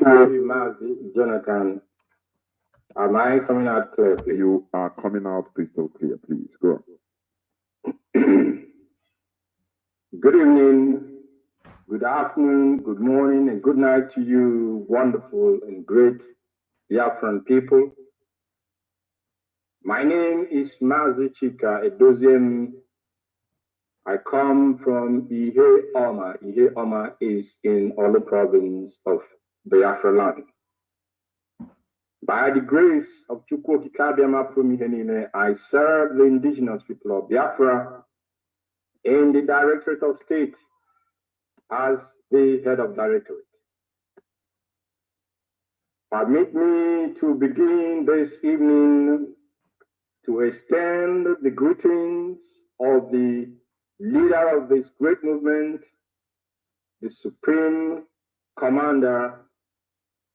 Mazi, Jonathan. Am I coming out clear, please? You are coming out crystal clear, please. Go on. Good evening, good afternoon, good morning, and good night to you, wonderful and great Biafran people. My name is Mazi Chika Edoziem. I come from Ihe Oma. Ihe Oma is in Olu province of Biafra land. By the grace of Chukwu Kikabiama Promihenine, I serve the indigenous people of Biafra in the Directorate of State as the head of directorate. Permit me to begin this evening to extend the greetings of the leader of this great movement, the supreme commander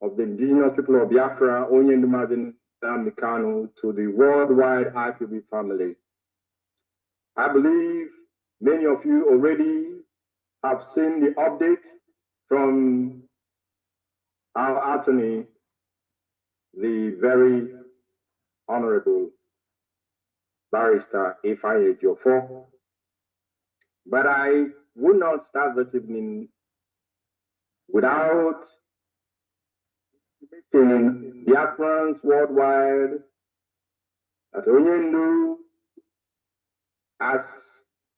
of the indigenous people of Biafra, Onyendumazi Mikano, to the worldwide IPB family. I believe many of you already have seen the update from our attorney, the very honorable barrister Ifeanyi Ejiofor. But I would not start this evening without mentioning Biafrans worldwide that Onyendu, as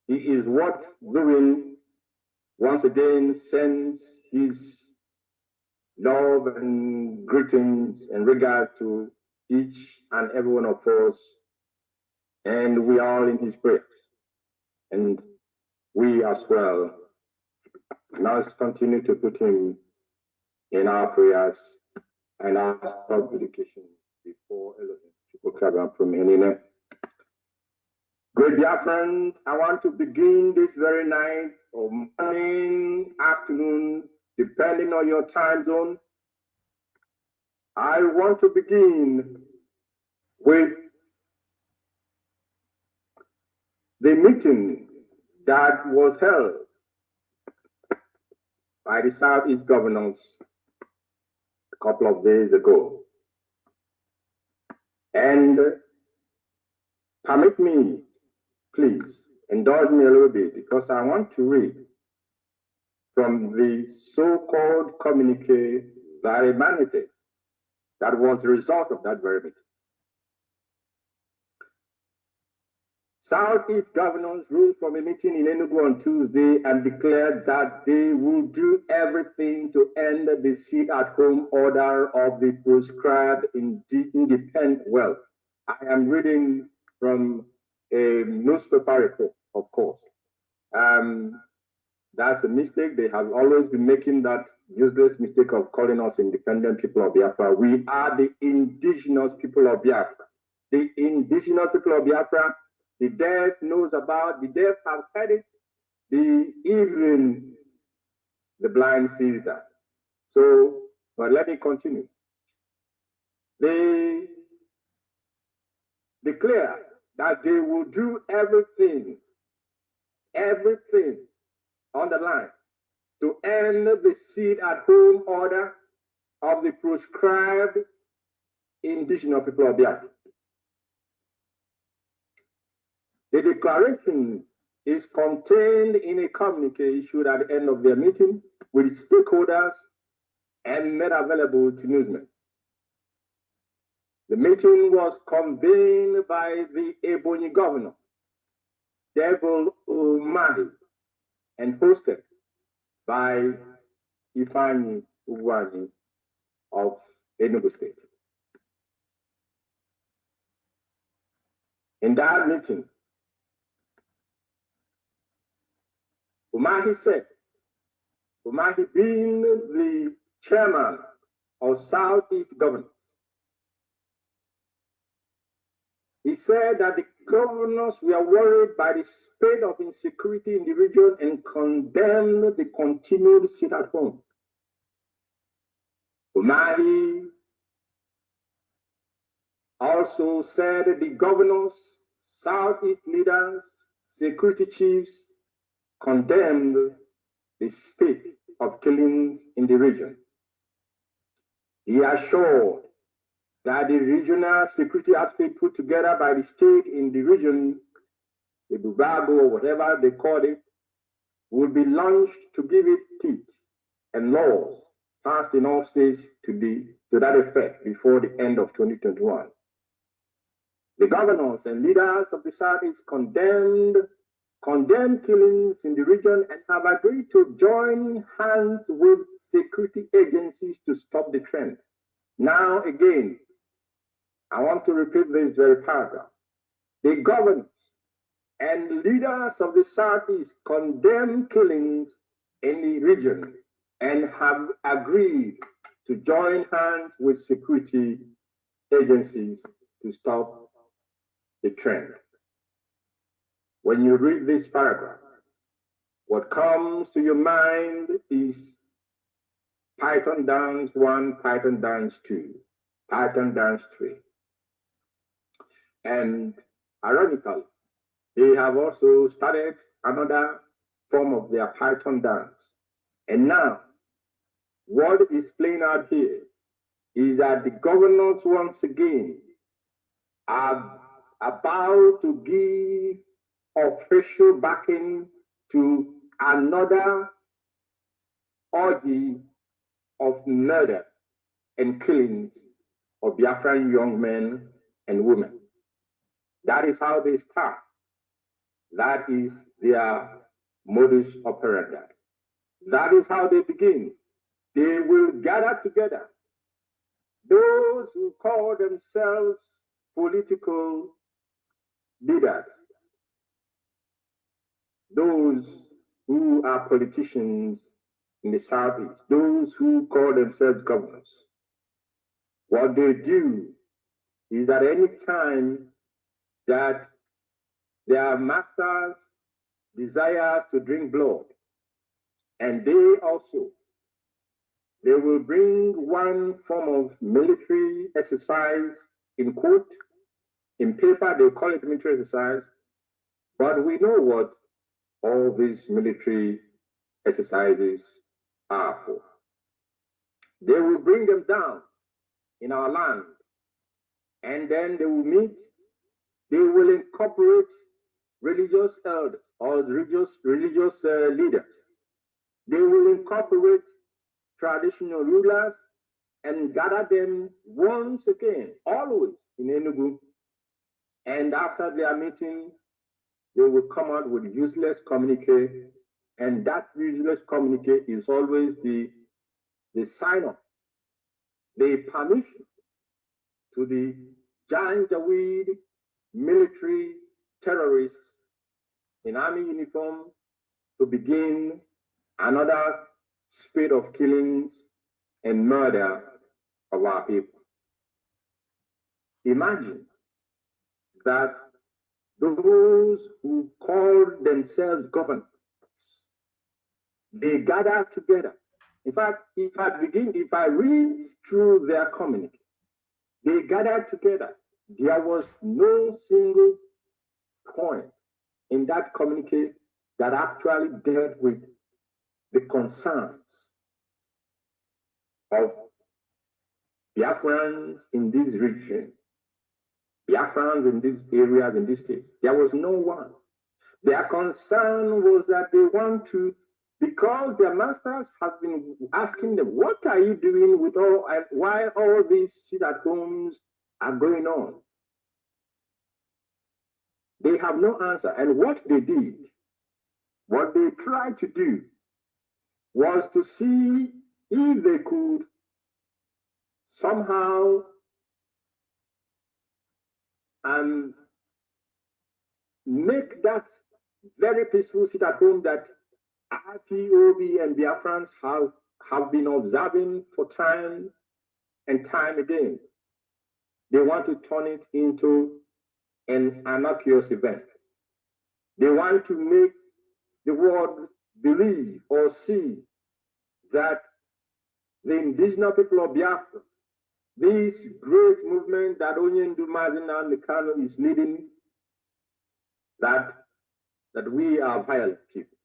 he is worth doing, once again sends his love and greetings and regard to each and every one of us, and we are all in his prayers. And we as well. Now let's continue to put him in our prayers and our supplication before Elohim. Great dear friends, I want to begin this very night or morning, afternoon, depending on your time zone. I want to begin with the meeting that was held by the Southeast governors a couple of days ago. And permit me, please, indulge me a little bit, because I want to read from the so-called communique by humanity that was the result of that very meeting. Southeast governors ruled from a meeting in Enugu on Tuesday and declared that they will do everything to end the sit-at-home order of the proscribed independent wealth. I am reading from a newspaper report, of course. That's a mistake. They have always been making that useless mistake of calling us independent people of Biafra. We are the indigenous people of Biafra. The indigenous people of Biafra. The deaf knows about, the deaf have heard it, even the blind sees that. So, but let me continue. They declare that they will do everything on the line to end the sit-at-home order of the proscribed indigenous people of Biafra. The declaration is contained in a communique issued at the end of their meeting with stakeholders and made available to newsmen. The meeting was convened by the Ebonyi governor, Devil Umahi, and hosted by Ifeanyi Ugwuanyi of Enugu State. In that meeting, Umahi said, Umahi being the chairman of Southeast governors, he said that the governors were worried by the spread of insecurity in the region and condemned the continued sit-at-home. Umahi also said that the governors, Southeast leaders, security chiefs, condemned the state of killings in the region. He assured that the regional security outfit put together by the state in the region, the Bubago or whatever they called it, would be launched to give it teeth and laws passed in all states to that effect before the end of 2021. The governors and leaders of the Southeast condemned killings in the region and have agreed to join hands with security agencies to stop the trend. Now again, I want to repeat this very paragraph. The governors and leaders of the Southeast condemn killings in the region and have agreed to join hands with security agencies to stop the trend. When you read this paragraph, what comes to your mind is Python Dance 1, Python Dance 2, Python Dance 3. And ironically, they have also started another form of their Python dance. And now, what is playing out here is that the governors once again are about to give official backing to another orgy of murder and killings of Biafran young men and women. That is how they start. That is their modus operandi. That is how they begin. They will gather together those who call themselves political leaders, those who are politicians in the Southeast, those who call themselves governors. What they do is that any time that their masters desire to drink blood, and they will bring one form of military exercise in quote, in paper they call it military exercise, but we know what all these military exercises are for. They will bring them down in our land, and then they will meet, they will incorporate religious elders or religious leaders. They will incorporate traditional rulers and gather them once again, always in Enugu. And after their meeting, they will come out with useless communique, and that useless communique is always the sign-off, the permission to the Janjaweed military terrorists in army uniform to begin another spate of killings and murder of our people. Imagine that those who call themselves governors, they gather together. In fact, if I read through their communique, they gathered together. There was no single point in that communique that actually dealt with the concerns of Biafrans in this region, Biafrans in these areas, in these states. There was no one. Their concern was that they want to, because their masters have been asking them, what are you doing with all, and why all these sit-at-homes are going on? They have no answer. And what they did, what they tried to do, was to see if they could somehow make that very peaceful sit-at-home that IPOB and Biafrans have been observing for time and time again. They want to turn it into an anarchious event. They want to make the world believe or see that the indigenous people of Biafra, this great movement that Onyendu Mazina Nikano is leading, that we are violent people.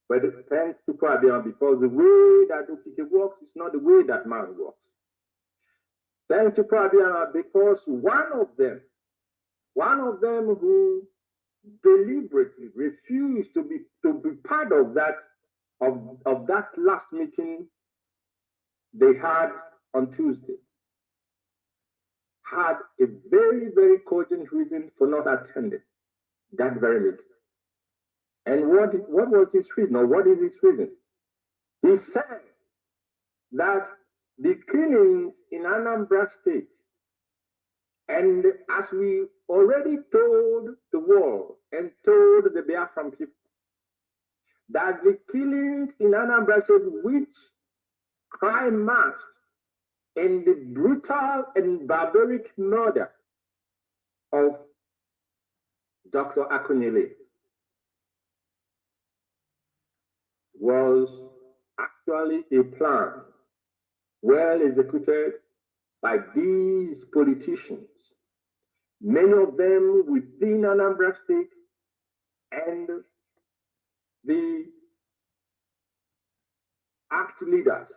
But thanks to Kwabian, because the way that Okike works is not the way that man works. Thank you, Prabiana, because one of them who deliberately refused to be part of that last meeting they had on Tuesday, had a very, very cogent reason for not attending that very meeting. And what was his reason, or what is his reason? He said that the killings in Anambra State, and as we already told the world and told the Biafran people, that the killings in Anambra State, which climaxed in the brutal and barbaric murder of Dr. Akunyele, was actually a plan well executed by these politicians, many of them within Anambra State and the act leaders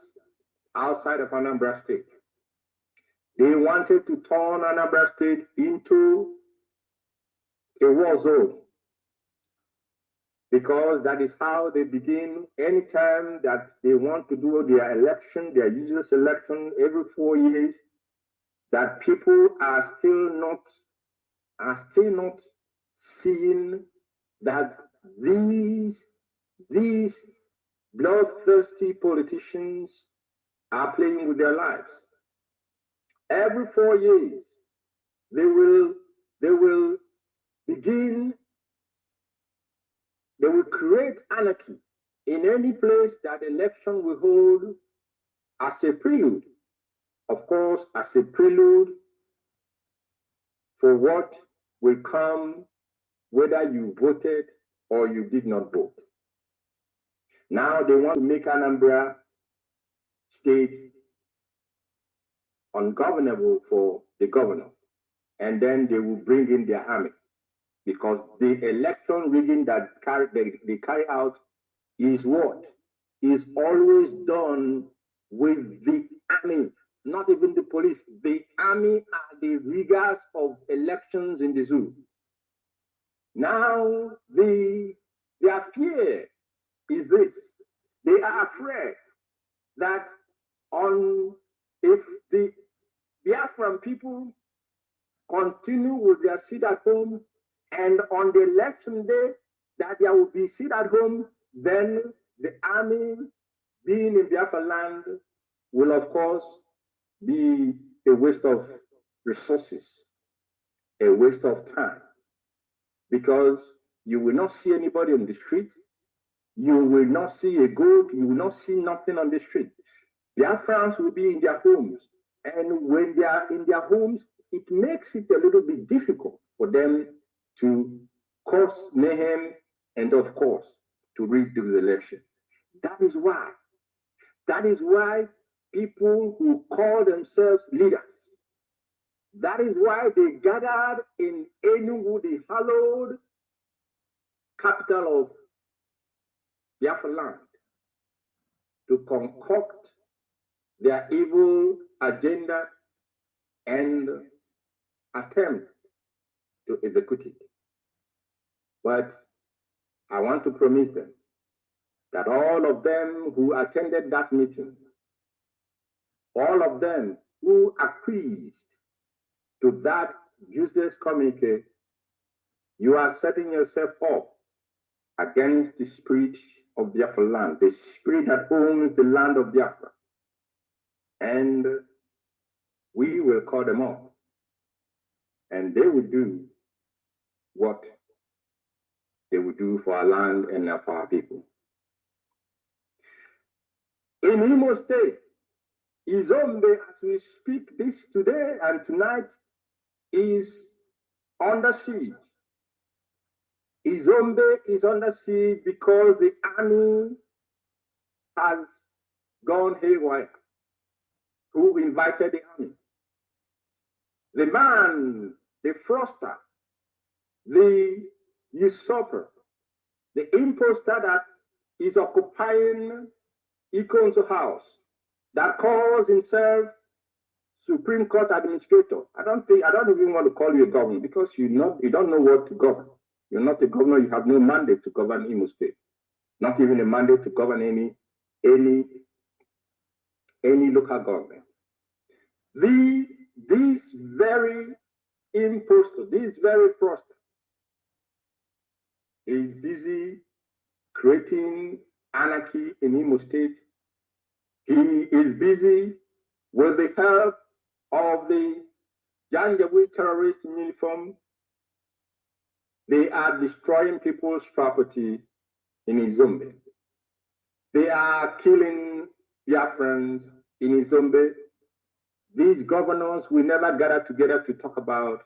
outside of Anambra State. They wanted to turn Anambra State into a war zone, because that is how they begin anytime that they want to do their election, their useless election every 4 years, that people are still not seeing that these bloodthirsty politicians are playing with their lives. Every 4 years, they will create anarchy in any place that election will hold, as a prelude, of course, as a prelude for what will come whether you voted or you did not vote. Now they want to make Anambra State ungovernable for the governor, and then they will bring in their army, because the election rigging that they carry out is what is always done with the army, not even the police. The army are the riggers of elections in the zoo. Now their fear is this: they are afraid that if the Biafran people continue with their sit at home, and on the election day that there will be sit at home, then the army being in Biafra land will of course be a waste of resources, a waste of time, because you will not see anybody on the street, you will not see a goat, you will not see nothing on the street. Biafrans will be in their homes, and when they are in their homes, it makes it a little bit difficult for them to cause mayhem and, of course, to rig the election. That is why people who call themselves leaders, that is why they gathered in Enugu, the hallowed capital of Biafra land, to concoct their evil agenda and attempt to execute it. But I want to promise them that all of them who attended that meeting, all of them who acquiesced to that useless communique, you are setting yourself up against the spirit of Biafra land, the spirit that owns the land of Biafra. And we will call them up, and they will do what they will do for our land and for our people. In Imo State, Izombe, as we speak this today and tonight, is under siege. Izombe is under siege because the army has gone haywire. Who invited the army? The man, the fraudster, the usurper, the impostor that is occupying Ikon's house, that calls himself Supreme Court administrator. I don't even want to call you a governor because you don't know what to govern. You're not a governor. You have no mandate to govern Imo State. Not even a mandate to govern any local government. This very impostor, this very fraudster, is busy creating anarchy in Imo State. He is busy with the help of the Janjaweed terrorists in uniform. They are destroying people's property in Izombe. They are killing Biafrans in Izombe. These governors will never gather together to talk about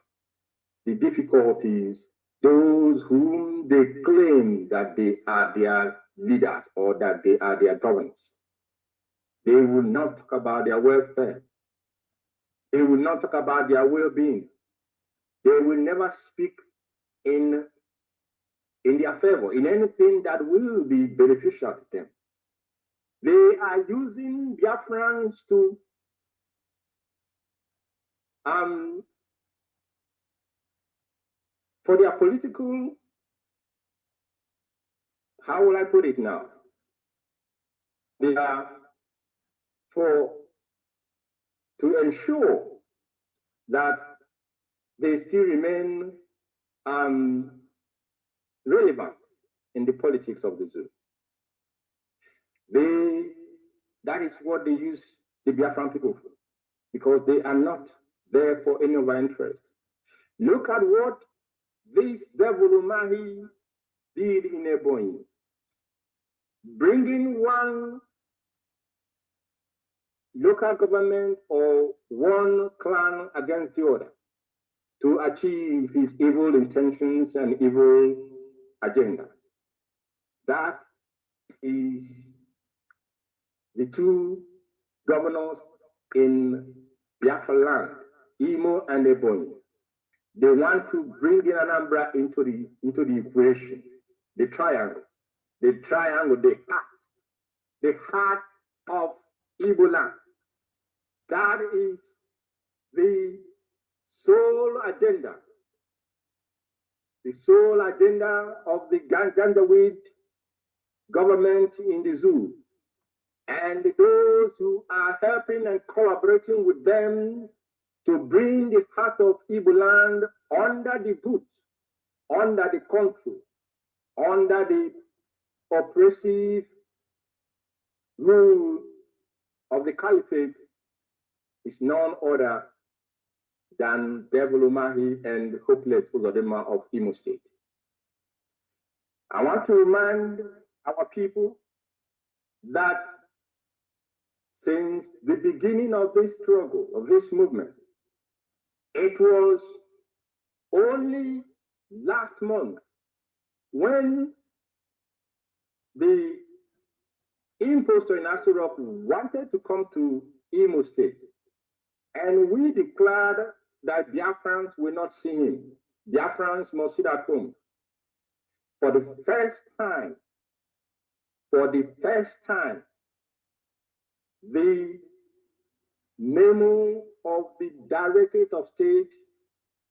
the difficulties, those whom they claim that they are their leaders or that they are their governors. They will not talk about their welfare. They will not talk about their well-being. They will never speak in their favor, in anything that will be beneficial to them. They are using Biafrans to for their political, how will I put it now? They are to ensure that they still remain relevant in the politics of the zoo. That is what they use the Biafran people for, because they are not there for any of our interest. Look at what this devil Umahi did in Ebonyi, bringing one local government or one clan against the other to achieve his evil intentions and evil agenda. That is the two governors in Biafra land, Imo and Ebonyi. They want to bring in Anambra into the equation, the triangle, the heart of Igbo land. That is the sole agenda of the Janjaweed government in the zoo. And those who are helping and collaborating with them to bring the heart of Igbo land under the boot, under the control, under the oppressive rule of the caliphate is none other than Devil Umahi and Hopeless Uzodema of Imo State. I want to remind our people that since the beginning of this struggle, of this movement, it was only last month when the impostor in Asurok wanted to come to Imo State, and we declared that Biafrans will not see him. Biafrans must sit at home. For the first time, the memo of the Directorate of State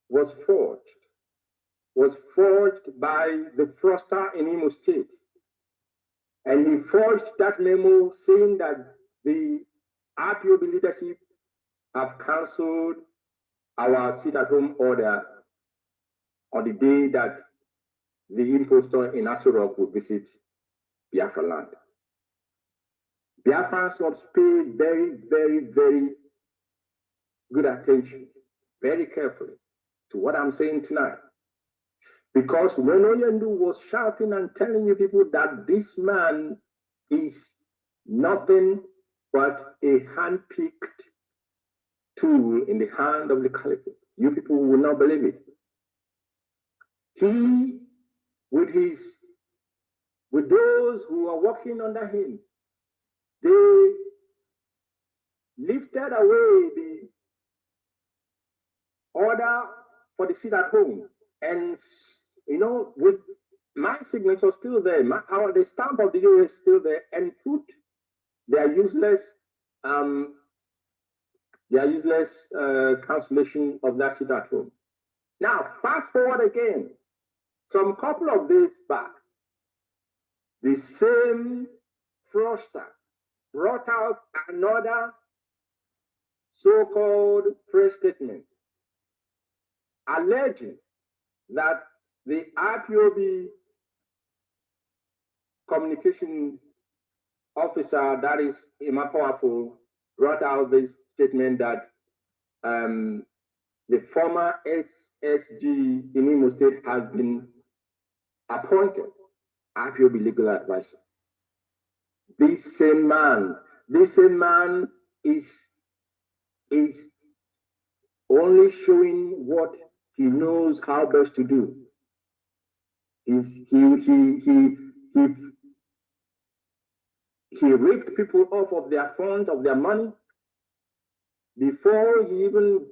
was forged by the fraudster in Imo State. And he forged that memo saying that the RPOB leadership have cancelled our sit-at-home order on the day that the impostor in Asurok would visit Biafra land. Biafrans must pay very, very, very good attention, very carefully to what I'm saying tonight. Because when Oyendu was shouting and telling you people that this man is nothing but a hand-picked tool in the hand of the caliphate, you people will not believe it. He, with those who are working under him, they lifted away the order for the sit at home, and with my signature still there, the stamp of the US still there, and put their useless their useless cancellation of that seat at home. Now, fast forward again, some couple of days back, the same fraudster brought out another so-called press statement alleging that the IPOB communication officer, that is Emma Powerful, brought out this statement that the former SSG in Imo State has been appointed IPOB legal advisor. This same man is only showing what he knows how best to do. He ripped people off of their funds, of their money, before he even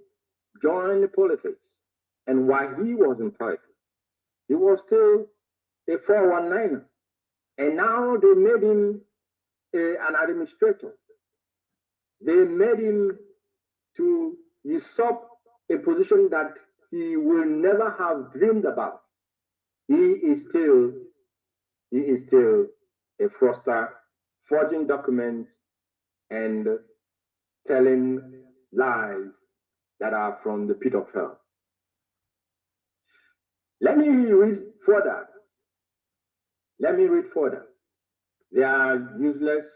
joined politics. And while he was in politics, he was still a 419er. And now they made him an administrator. They made him to usurp a position that he will never have dreamed about. He is still a fraudster, forging documents and telling lies that are from the pit of hell. Let me read further. They are useless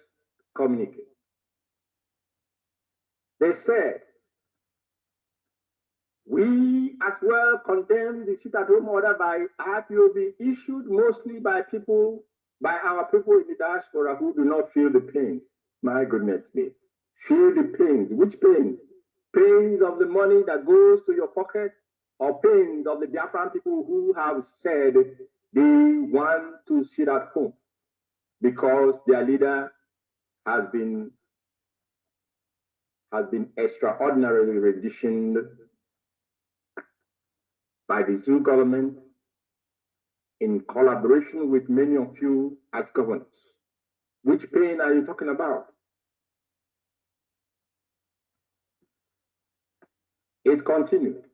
communicators. They said, we as well condemn the sit-at-home order by IPOB issued mostly by our people in the diaspora who do not feel the pains. My goodness me. Feel the pains. Which pains? Pains of the money that goes to your pocket, or pains of the Biafran people who have said they want to sit at home because their leader has been extraordinarily renditioned by the zoo government in collaboration with many of you as governors. Which pain are you talking about? It continued.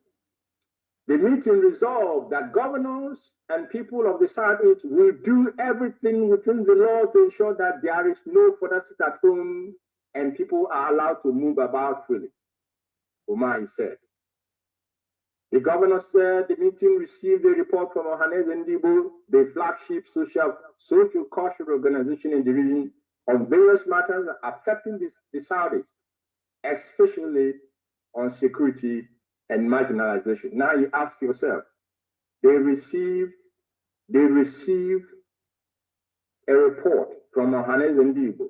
The meeting resolved that governors and people of the Southeast will do everything within the law to ensure that there is no further sit at home and people are allowed to move about freely. Umar said. The governor said the meeting received a report from Ohanes Ndibo, the flagship social cultural organization in the region, on various matters affecting the Southeast, especially on security and marginalization. Now you ask yourself, they received a report from Ohanes Ndibo.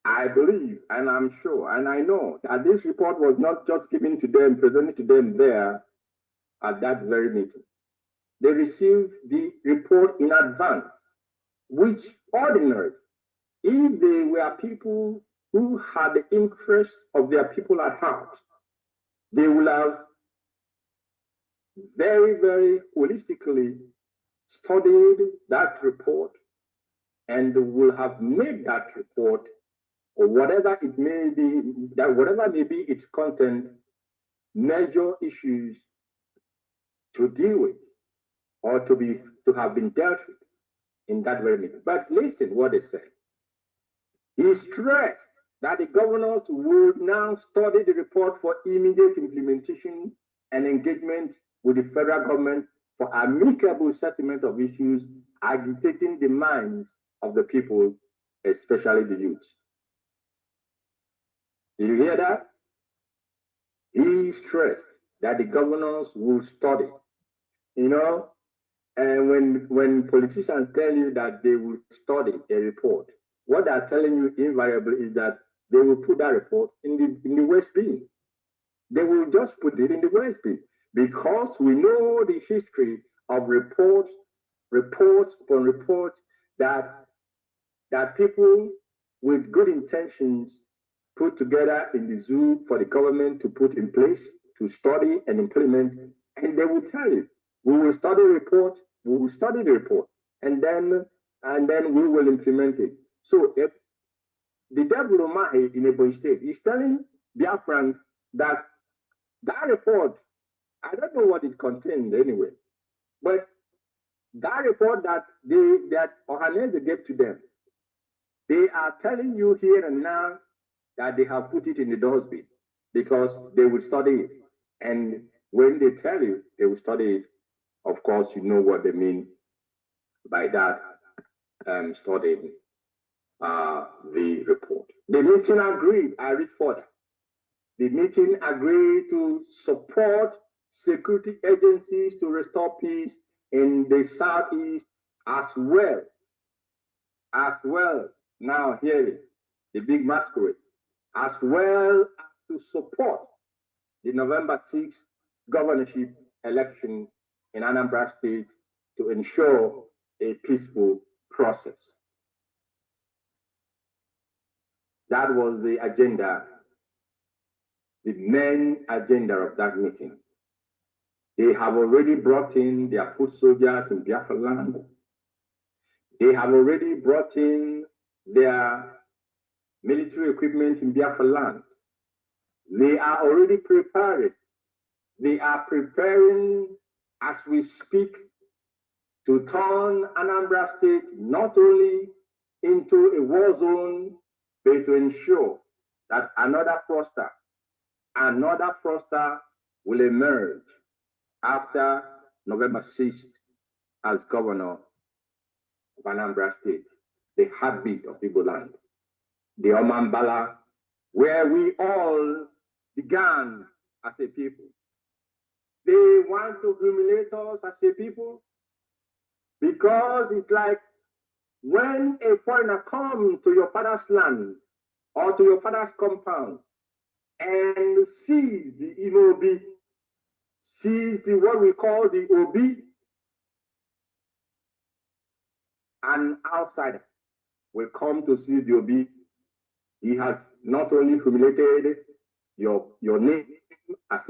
I believe, and I'm sure, and I know that this report was not just given to them, presented to them there at that very meeting. They received the report in advance, which ordinary, if they were people who had the interests of their people at heart, they will have very, very holistically studied that report and will have made that report, or whatever it may be, that whatever may be its content, major issues to deal with or to have been dealt with in that very meeting. But listen what they said. He stressed that the governors would now study the report for immediate implementation and engagement with the federal government for amicable settlement of issues agitating the minds of the people, especially the youth. Did you hear that? He stressed that the governors will study. You know, and when politicians tell you that they will study a report, what they're telling you invariably is that they will put that report in the West bin. They will just put it in the West bin because we know the history of reports upon reports that people with good intentions put together in the zoo for the government to put in place, to study and implement, and they will tell you, we will study the report, and then we will implement it. So the devil Omahe in Ebonyi State is telling Biafrans that that report, I don't know what it contained anyway, but that report that Ohaneze gave to them, they are telling you here and now that they have put it in the dustbin because they will study it. And when they tell you they will study it, of course, you know what they mean by that studying the report. The meeting agreed, I read further. The meeting agreed to support security agencies to restore peace in the Southeast as well. Now hear it, the big masquerade, as well as to support the November 6th governorship election in Anambra State to ensure a peaceful process. That was the agenda, the main agenda of that meeting. They have already brought in their foot soldiers in Biafra land. They have already brought in their military equipment in Biafra land. They are already prepared. They are preparing as we speak to turn Anambra State not only into a war zone, but to ensure that another fraudster will emerge after November 6th as governor of Anambra State, the heartbeat of Igbo land, the Omambala, where we all began as a people. They want to humiliate us as a people because it's like when a foreigner comes to your father's land or to your father's compound and sees the Imobi, sees the what we call the Obi, an outsider will come to see the Obi. He has not only humiliated your name as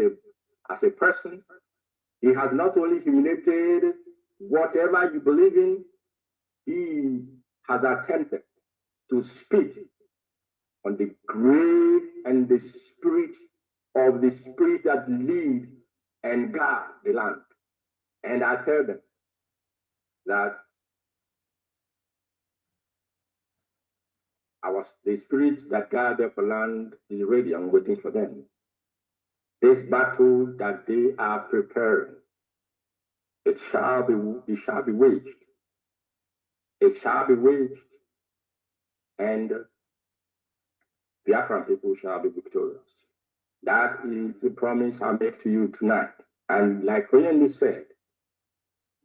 a person, he has not only humiliated whatever you believe in, he has attempted to spit on the grave and the spirit of the spirit that lead and guard the land. And I tell them that the spirit that guard the land is ready and waiting for them. This battle that they are preparing, it shall be waged. It shall be waged, and the Biafran people shall be victorious. That is the promise I make to you tonight. And like Oyeni said,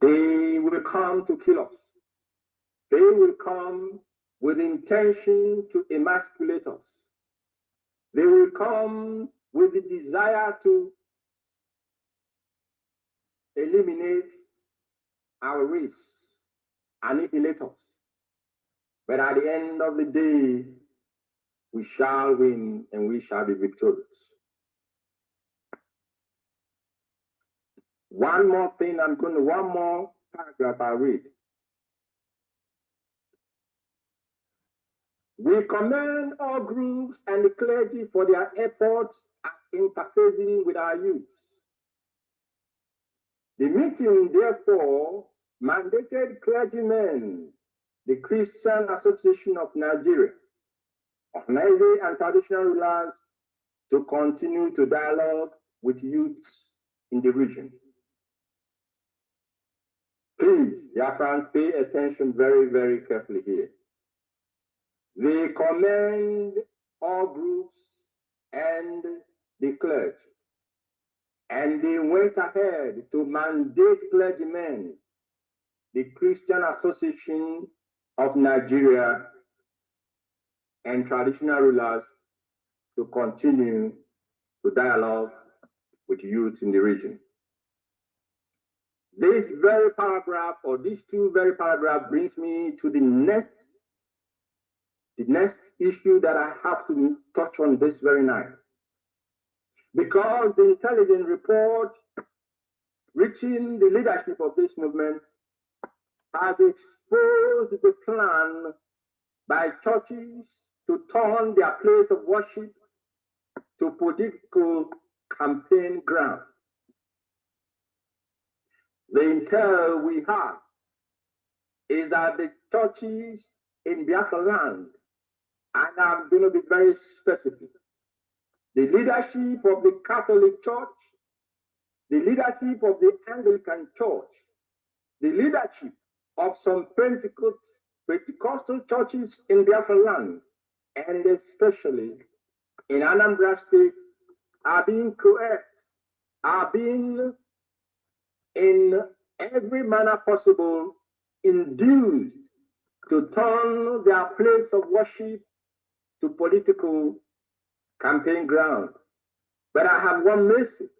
they will come to kill us. They will come with intention to emasculate us. They will come with the desire to eliminate our race, annihilate us. But at the end of the day, we shall win and we shall be victorious. One more paragraph I'll read. We commend all groups and the clergy for their efforts at interfacing with our youth. The meeting, therefore, mandated clergymen, the Christian Association of Nigeria, organizing and traditional rulers to continue to dialogue with youths in the region. Please, dear friends, pay attention very, very carefully here. They commend all groups and the clergy, and they went ahead to mandate clergymen, the Christian Association of Nigeria, and traditional rulers to continue to dialogue with youth in the region. This very paragraph, or these two very paragraphs, brings me to the next issue that I have to touch on this very night. Because the intelligence report reaching the leadership of this movement has exposed the plan by churches to to turn their place of worship to political campaign ground. The intel we have is that the churches in Biafra land, and I'm going to be very specific, the leadership of the Catholic Church, the leadership of the Anglican Church, the leadership of some Pentecostal churches in Biafra land, and especially in Anambra State, are being coerced, are being in every manner possible induced to turn their place of worship to political campaign ground. But I have one message.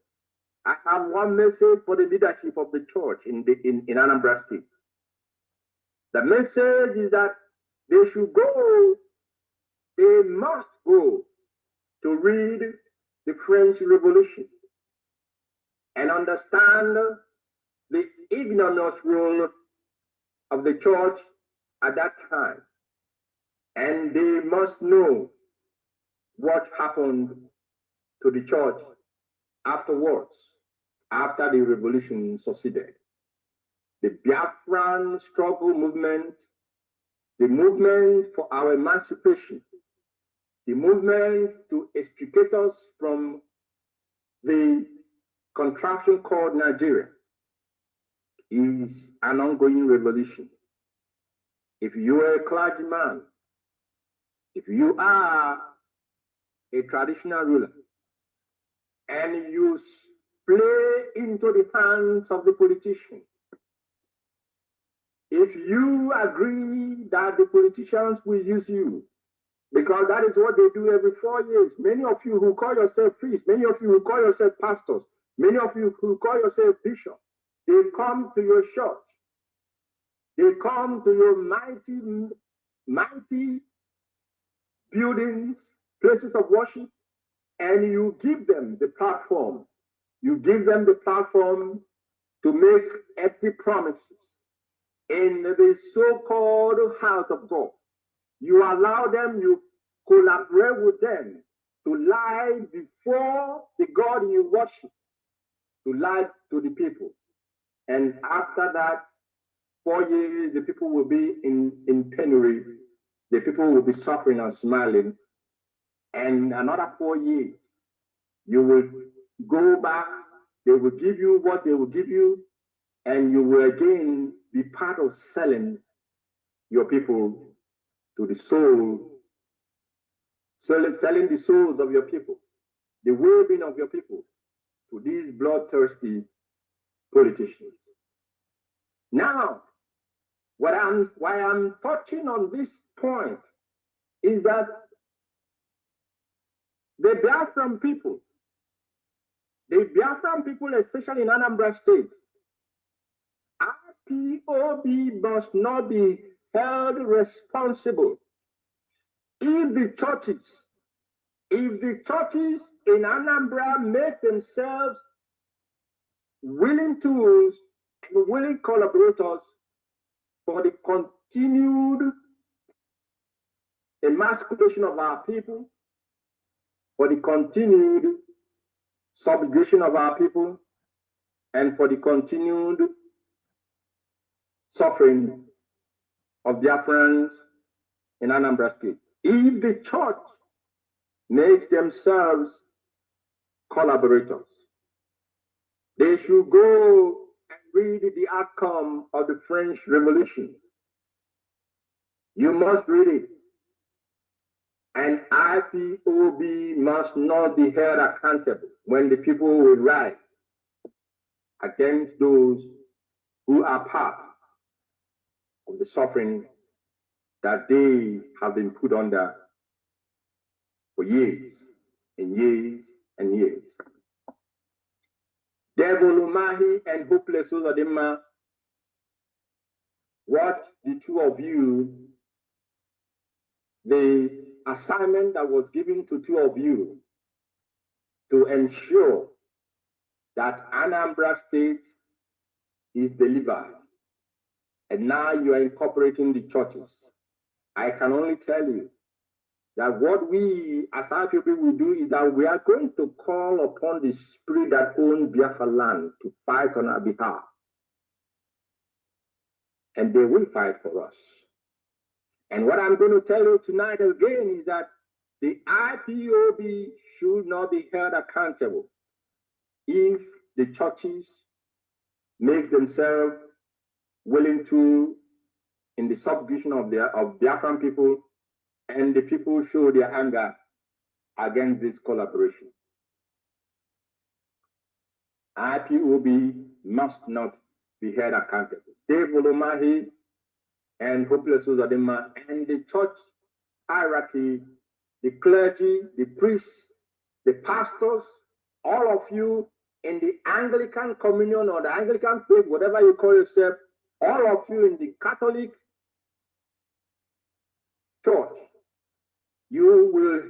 I have one message for the leadership of the church in Anambra State. The message is that they should go, they must go to read the French Revolution and understand the ignorance rule of the church at that time. And they must know what happened to the church afterwards, after the revolution succeeded. The Biafran struggle movement, the movement for our emancipation, the movement to extricate us from the contraption called Nigeria is an ongoing revolution. If you are a clergyman, if you are a traditional ruler, and you play into the hands of the politician, if you agree that the politicians will use you, because that is what they do every 4 years. Many of you who call yourself priests, many of you who call yourself pastors, many of you who call yourself bishops, they come to your church. They come to your mighty buildings, places of worship, and you give them the platform. You give them the platform to make empty promises in the so-called house of God. You allow them, you collaborate with them to lie before the God you worship, to lie to the people. And after that, 4 years, the people will be in penury. The people will be suffering and smiling. And another 4 years, you will go back, they will give you what they will give you, and you will again be part of selling your people to the soul, selling the souls of your people, the well-being of your people to these bloodthirsty politicians. Now, why I'm touching on this point is that the Biafran people, especially in Anambra State, IPOB must not be held responsible if the churches in Anambra make themselves willing tools and willing collaborators for the continued emasculation of our people, for the continued subjugation of our people, and for the continued suffering of Biafrans in Anambra State. If the church makes themselves collaborators, they should go and read the outcome of the French Revolution. You must read it. And IPOB must not be held accountable when the people will rise against those who are part of the suffering that they have been put under for years and years and years. Devil Umahi and Hopeless Uzodimma, what the two of you, the assignment that was given to two of you to ensure that Anambra State is delivered. And now you are incorporating the churches. I can only tell you that what we as our people will do is that we are going to call upon the spirit that owns Biafra land to fight on our behalf. And they will fight for us. And what I'm going to tell you tonight again is that the IPOB should not be held accountable if the churches make themselves willing to, in the subjugation of Biafran people, and the people show their anger against this collaboration. IPOB must not be held accountable. Dave Olomahi and Hopeless Uzadema and the church hierarchy, the clergy, the priests, the pastors, all of you in the Anglican communion or the Anglican faith, whatever you call yourself, all of you in the Catholic church, you will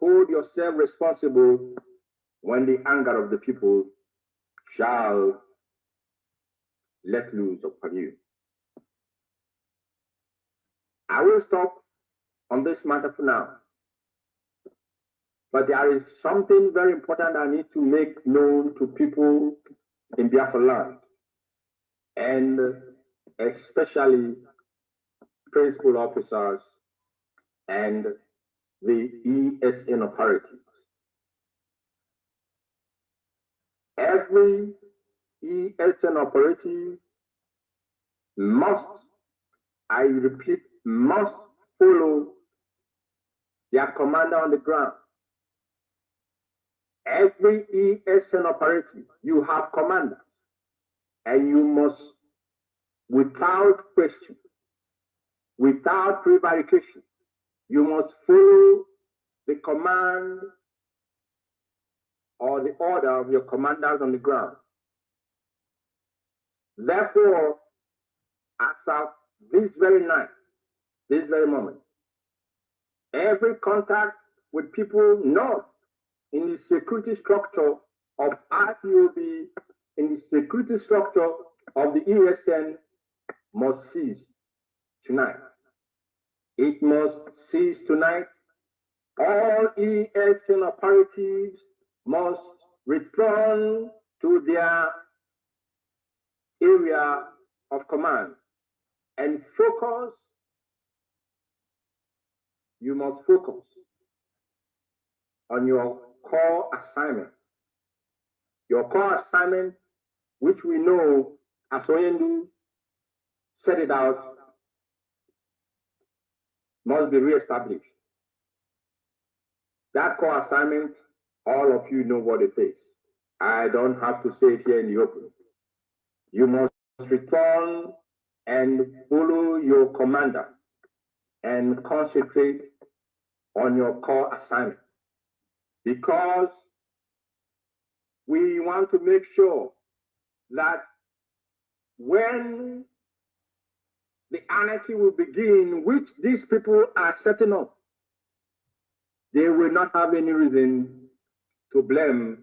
hold yourself responsible when the anger of the people shall let loose upon you. I will stop on this matter for now. But there is something very important I need to make known to people in Biafra land, and especially principal officers and the ESN operatives. Every ESN operative must, I repeat, must follow their commander on the ground. Every ESN operative, you have commanders, and you must, without question, without prevarication, you must follow the command or the order of your commanders on the ground. Therefore, as of this very night, this very moment, every contact with people not in the security structure of IPOB, in the security structure of the ESN, must cease tonight. It must cease tonight. All ESN operatives must return to their area of command and focus. You must focus on your core assignment. Your core assignment, which we know, as Oyendu set it out, must be reestablished. That core assignment, all of you know what it is. I don't have to say it here in the open. You must return and follow your commander and concentrate on your core assignment, because we want to make sure that when the anarchy will begin, which these people are setting up, they will not have any reason to blame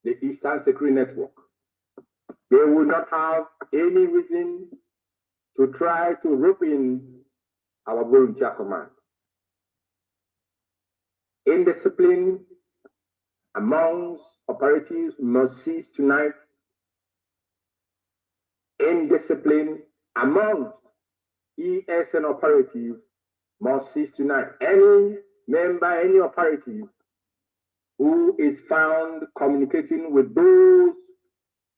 the Eastern Security Network. They will not have any reason to try to rope in our volunteer command. Indiscipline amongst operatives must cease tonight. Indiscipline amongst ESN operatives must cease tonight. Any member, any operative who is found communicating with those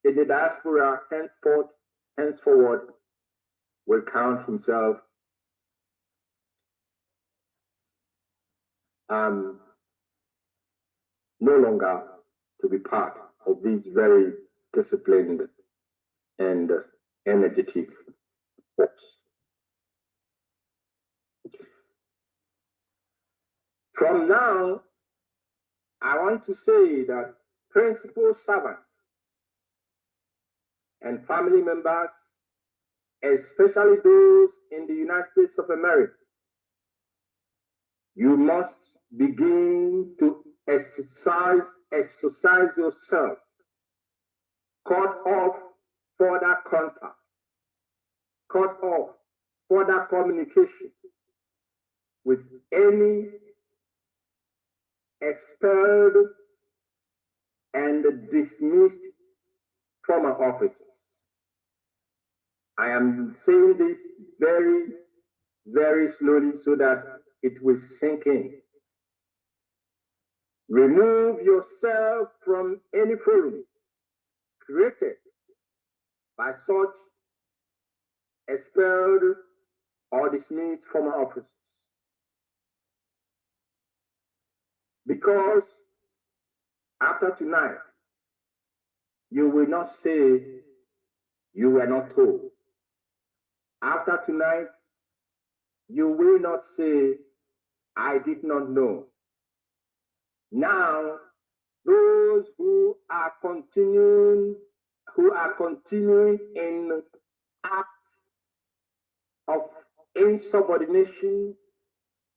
in the diaspora henceforward will count himself no longer to be part of these very disciplined and energetic force. From now, I want to say that principal servants and family members, especially those in the United States of America, you must begin to exercise yourself. Cut off further contact. Cut off further communication with any expelled and dismissed former officers. I am saying this very, very slowly so that it will sink in. Remove yourself from any forum created by such expelled or dismissed former officers. Because after tonight, you will not say you were not told. After tonight, you will not say, I did not know. Now, those who are continuing in acts of insubordination,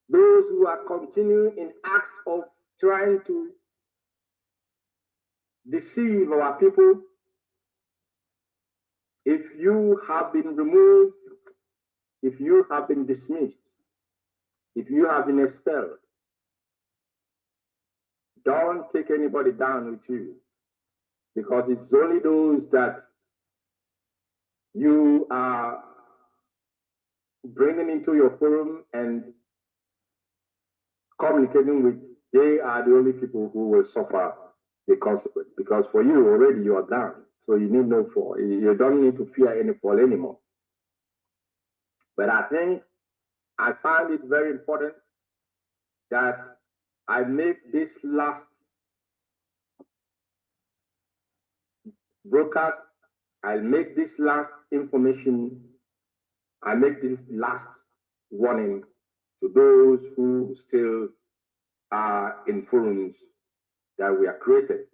those who are continuing in acts of trying to deceive our people, if you have been removed, if you have been dismissed, if you have been expelled, don't take anybody down with you, because it's only those that you are bringing into your forum and communicating with. They are the only people who will suffer the consequence, because for you already you are down, so you need no fall. You don't need to fear any fall anymore. But I think I find it very important that I make this last broadcast, I'll make this last information, I make this last warning to those who still are in forums that we are created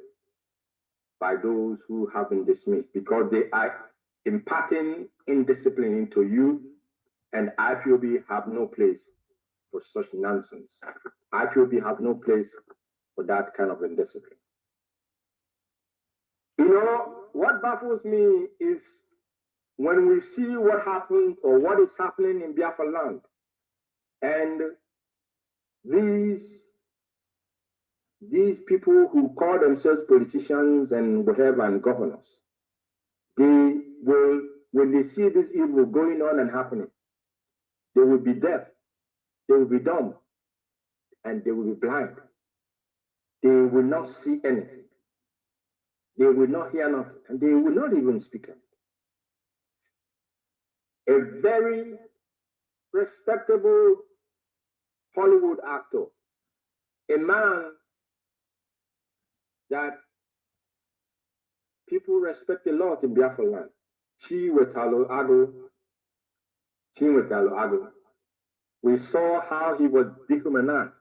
by those who have been dismissed, because they are imparting indiscipline into you, and IPOB have no place for such nonsense. IPOB have no place for that kind of indiscipline. You know, what baffles me is when we see what happened or what is happening in Biafra land, and these people who call themselves politicians and whatever and governors, they will, when they see this evil going on and happening, they will be deaf, they will be dumb, and they will be blind. They will not see anything. They will not hear nothing, and they will not even speak anything. A very respectable Hollywood actor, a man that people respect a lot in Biafra land, Chiwetalo Ago. We saw how he was dehumanized.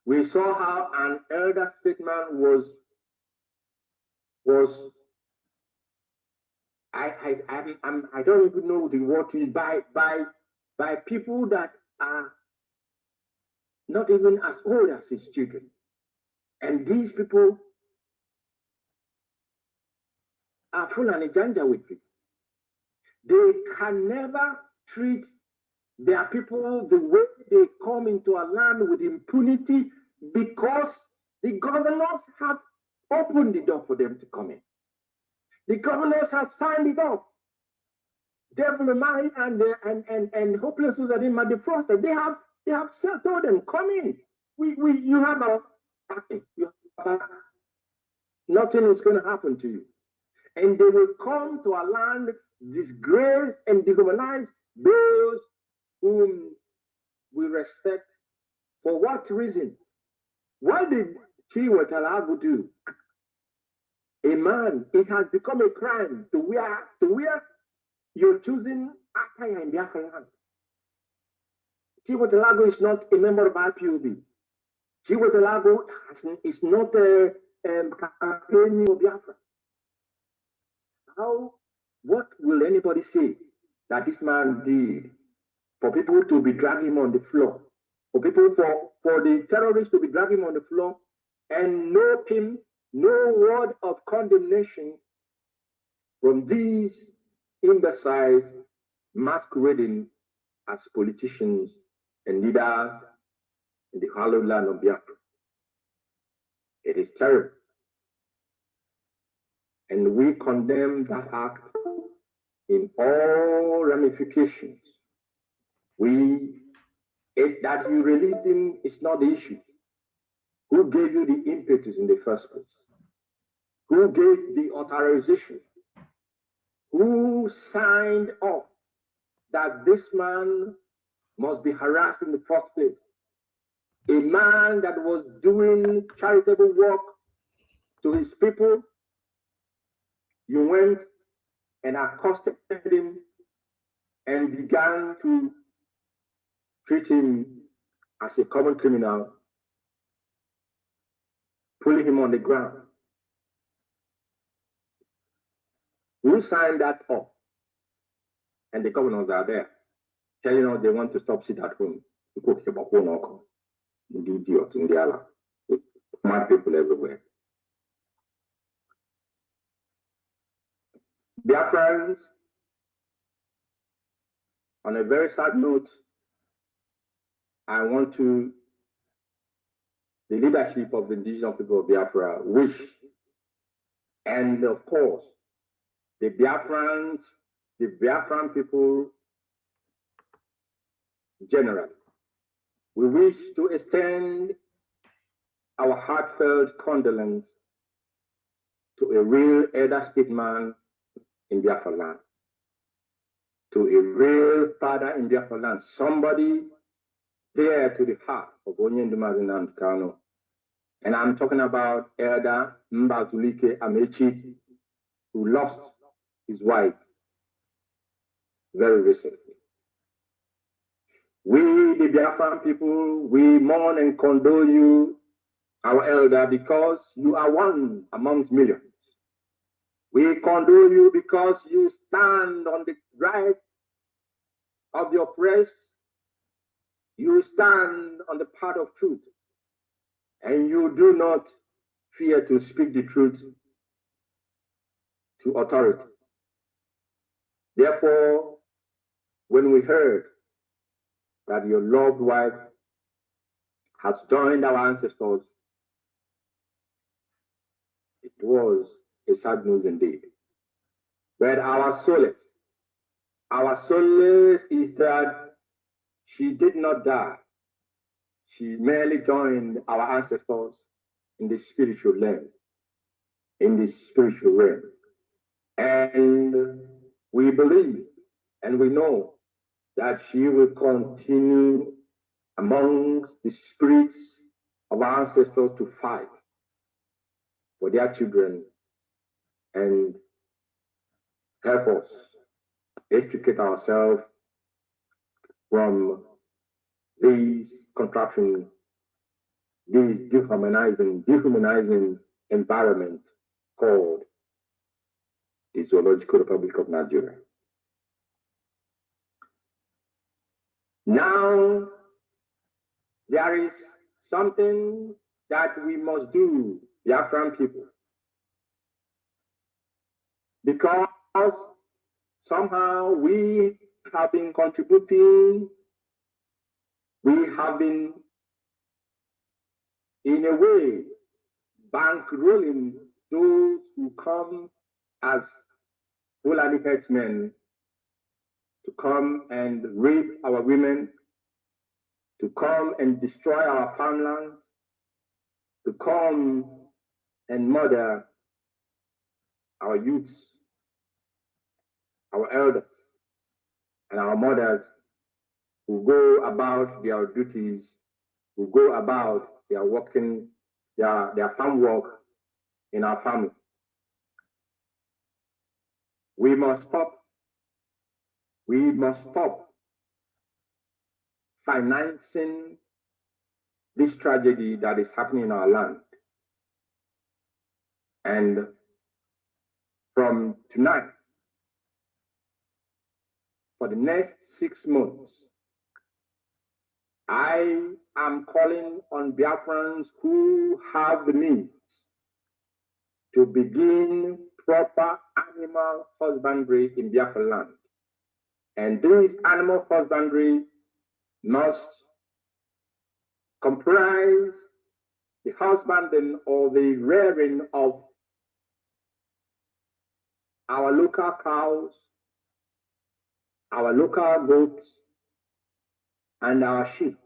We saw how an elder statesman was I don't even know the word to use, by people that are not even as old as his children. And these people are full and janja with people. They can never treat their people the way they come into a land with impunity, because the governors have opened the door for them to come in. The governors have signed it off. Devil Mary and hopeless Susan the first, they have told them, come in. You have nothing is going to happen to you. And they will come to a land disgraced and dehumanize those whom we respect. For what reason? What did Chiwetalago do? A man, it has become a crime to wear you're choosing attire in Biafra land. Chiwetalago is not a member of IPOB. Chiwetalago is not a campaigning of Biafra. What will anybody say that this man did for people to be dragging him on the floor? For the terrorists to be dragging him on the floor and no word of condemnation from these imbeciles masquerading as politicians and leaders in the hallowed land of Biafra. It is terrible. And we condemn that act in all ramifications. That you released him is not the issue. Who gave you the impetus in the first place? Who gave the authorization? Who signed off that this man must be harassed in the first place? A man that was doing charitable work to his people, you went and accosted him and began to treat him as a common criminal, pulling him on the ground. Who signed that off? And the governors are there, telling us they want to stop sit at home. Idiots in the Allah. Smart people everywhere. Biafrans, on a very sad note, I want to, the leadership of the indigenous people of Biafra, wish, and of course, the Biafran people generally, we wish to extend our heartfelt condolence to a real elder statesman in Biafra land, to a real father in Biafra land, somebody dear to the heart of Onyendumazi Kano. And I'm talking about Elder Mbazulike Amechi, who lost his wife very recently. We, the Biafran people, we mourn and condole you, our elder, because you are one amongst millions. We condole you because you stand on the right of the oppressed. You stand on the path of truth. And you do not fear to speak the truth to authority. Therefore, when we heard that your loved wife has joined our ancestors, it was a sad news indeed. But our solace is that she did not die. She merely joined our ancestors in the spiritual realm, And we believe and we know that she will continue among the spirits of our ancestors to fight for their children and help us extricate ourselves from these contraptions, this dehumanizing environment called the Zoological Republic of Nigeria. Now, there is something that we must do, Biafran people, because somehow we have been contributing, we have been, in a way, bankrolling those who come as Fulani herdsmen to come and rape our women, to come and destroy our farmlands, to come and murder our youths, our elders, and our mothers who go about their duties, who go about their working, their farm work in our family. We must stop financing this tragedy that is happening in our land. And from tonight, for the next 6 months, I am calling on Biafrans who have the means to begin proper animal husbandry in Biafra land. And this animal husbandry must comprise the husbanding or the rearing of our local cows, our local goats, and our sheep.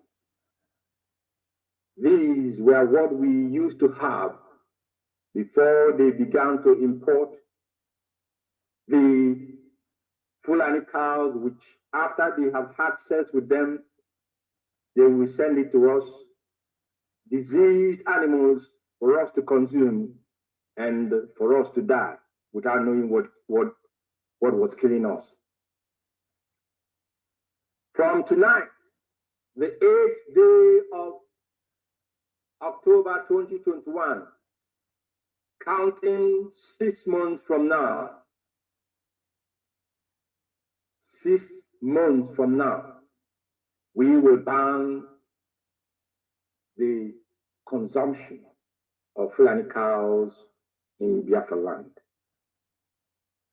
These were what we used to have before they began to import the Fulani cows, which after they have had sex with them, they will send it to us, diseased animals for us to consume and for us to die without knowing what was killing us. From tonight, the 8th day of October 2021, counting 6 months from now, 6 months from now, we will ban the consumption of Fulani cows in Biafra land.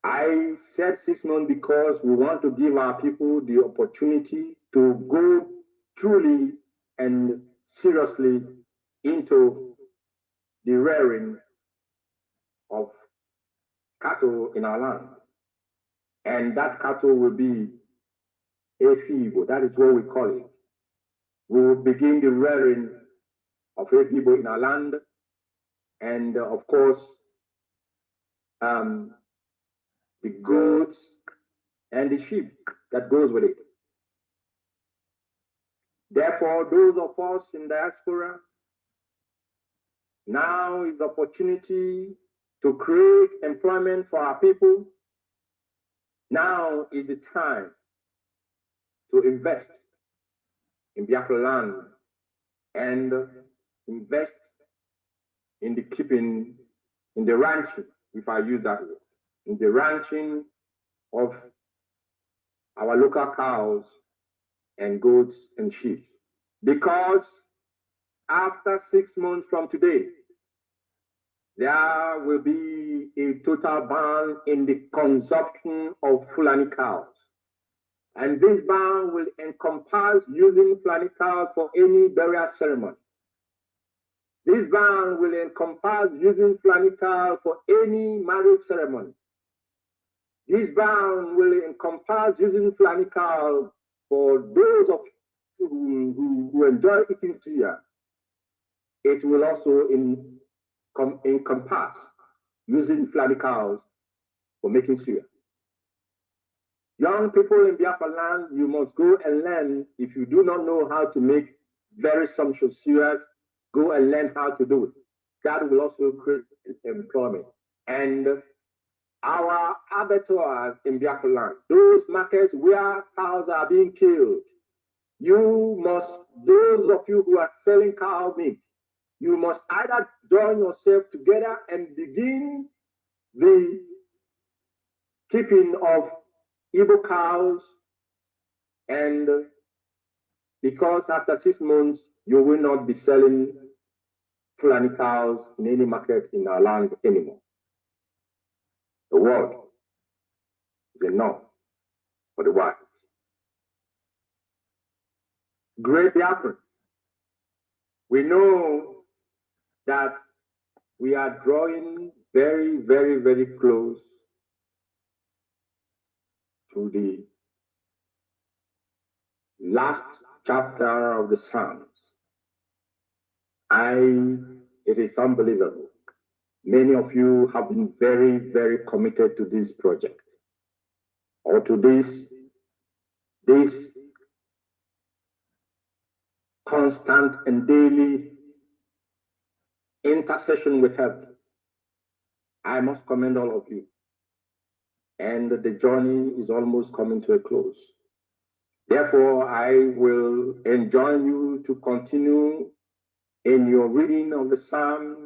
I said 6 months because we want to give our people the opportunity to go truly and seriously into the rearing of cattle in our land. And that cattle will be a feeble, that is what we call it. We will begin the rearing of a feeble in our land, and of course, the goats and the sheep that goes with it. Therefore, those of us in diaspora, now is the opportunity to create employment for our people. Now is the time to invest in Biafra land and invest in the keeping, in the ranching, if I use that word, in the ranching of our local cows and goats and sheep. Because after 6 months from today, there will be a total ban in the consumption of Fulani cows. And this ban will encompass using Fulani cows for any burial ceremony. This ban will encompass using Fulani cows for any marriage ceremony. This ban will encompass using Fulani cows for those of you who enjoy eating suya. It will also encompass using Fulani cows for making suya. Young people in Biafra land, you must go and learn. If you do not know how to make very sumptuous suyas, go and learn how to do it. That will also create employment. And our abattoirs in Biafra land, those markets where cows are being killed, you must, those of you who are selling cow meat, you must either join yourself together and begin the keeping of Igbo cows, and because after 6 months, you will not be selling Fulani cows in any market in our land anymore. The word is enough for the whites. Great Biafra, we know that we are drawing very, very, very close to the last chapter of the Psalms. It is unbelievable. Many of you have been very, very committed to this project or to this constant and daily intercession with heaven. I must commend all of you. And the journey is almost coming to a close. Therefore, I will enjoin you to continue in your reading of the Psalms.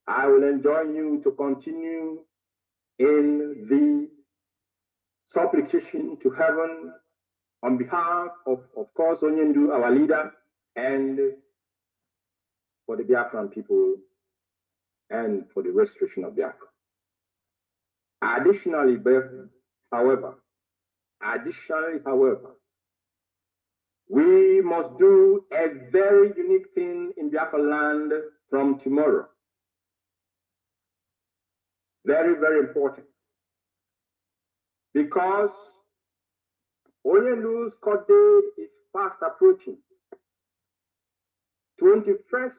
I will enjoin you to continue in the supplication to heaven on behalf of course, Onyendu, our leader, and for the Biafran people and for the restoration of Biafra. Additionally, however, We must do a very unique thing in Biafra land from tomorrow. Very, very important. Because Onyelu's court date is fast approaching. 21st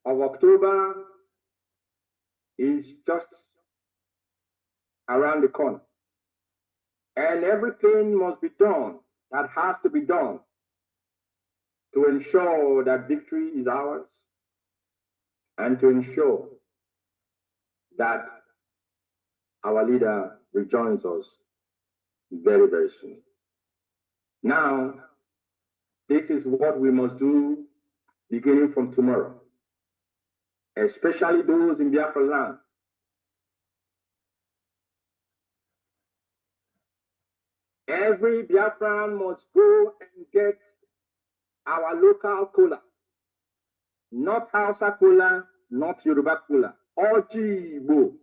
of October is just around the corner. And everything must be done that has to be done to ensure that victory is ours and to ensure that our leader rejoins us very, very soon. Now, this is what we must do beginning from tomorrow, especially those in Biafra land. Every Biafran must go and get our local cola, not Hausa cola, not Yoruba cola, Ojibo.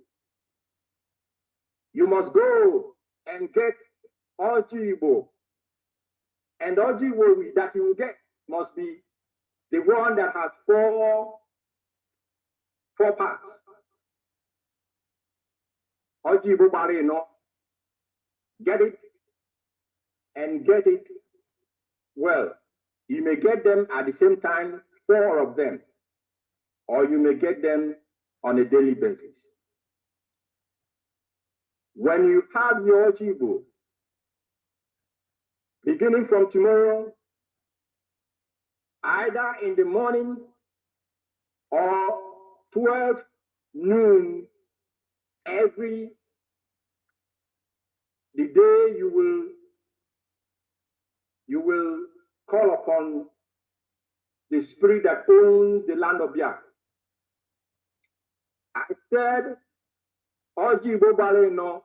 You must go and get Ojibo. And Ojibo that you will get must be the one that has four parts. Ojibo Bareno. Get it and get it well. You may get them at the same time, 4 of them, or you may get them on a daily basis. When you have your Ojibo, beginning from tomorrow, either in the morning or 12 noon, the day you will call upon the spirit that owns the land of Biafra. I said, Ojibo Baleno,